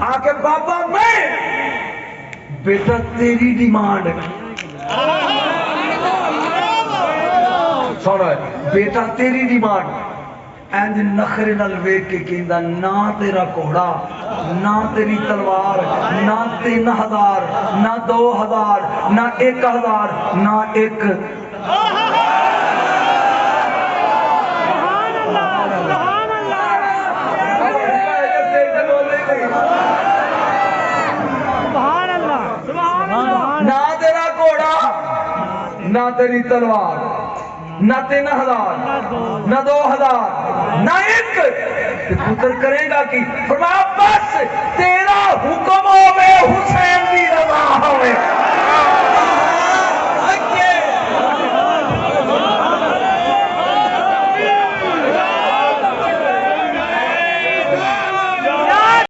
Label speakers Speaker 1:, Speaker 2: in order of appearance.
Speaker 1: آکے بابا میں بیٹا تیری ڈیمانڈ سوڑا ہے بیٹا تیری ڈیمانڈ اینج نخرے نل ویک کے کہندہ نہ تیرا کوڑا نہ تیری تلوار نہ 3000 نہ 2000 نہ 1000 نہ ایک نہ تیرا کوڑا نہ تیری تلوار نہ 3000 نہ 2000 نہ ایک پتر کرے گا کی فرمایا ابا